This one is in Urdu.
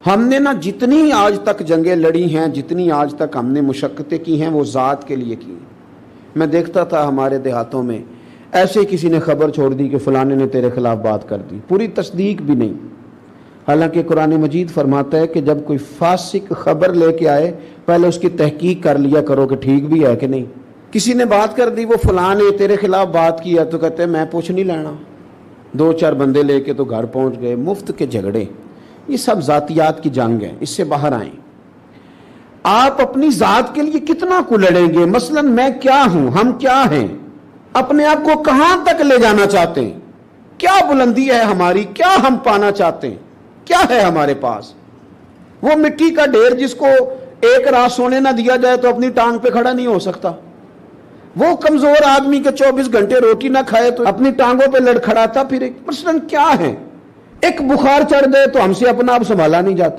ہم نے نہ جتنی آج تک جنگیں لڑی ہیں، جتنی آج تک ہم نے مشقتیں کی ہیں، وہ ذات کے لیے کی ہیں۔ میں دیکھتا تھا ہمارے دیہاتوں میں ایسے کسی نے خبر چھوڑ دی کہ فلانے نے تیرے خلاف بات کر دی، پوری تصدیق بھی نہیں۔ حالانکہ قرآن مجید فرماتا ہے کہ جب کوئی فاسق خبر لے کے آئے پہلے اس کی تحقیق کر لیا کرو کہ ٹھیک بھی ہے کہ نہیں۔ کسی نے بات کر دی وہ فلاں نے تیرے خلاف بات کیا، تو کہتے ہیں میں پوچھ نہیں لینا، 2-4 بندے لے کے تو گھر پہنچ گئے۔ مفت کے جھگڑے، یہ سب ذاتیات کی جنگ ہے، اس سے باہر آئیں۔ آپ اپنی ذات کے لیے کتنا کو لڑیں گے؟ مثلا میں کیا ہوں، ہم کیا ہیں، اپنے آپ کو کہاں تک لے جانا چاہتے ہیں، کیا بلندی ہے ہماری، کیا ہم پانا چاہتے ہیں، کیا ہے ہمارے پاس؟ وہ مٹی کا ڈھیر جس کو ایک رات سونے نہ دیا جائے تو اپنی ٹانگ پہ کھڑا نہیں ہو سکتا، وہ کمزور آدمی کے 24 گھنٹے روٹی نہ کھائے تو اپنی ٹانگوں پہ لڑکھڑاتا پھر۔ مثلا کیا ہے؟ ایک بخار چڑھ گئے تو ہم سے اپنا آپ سنبھالا نہیں جاتا۔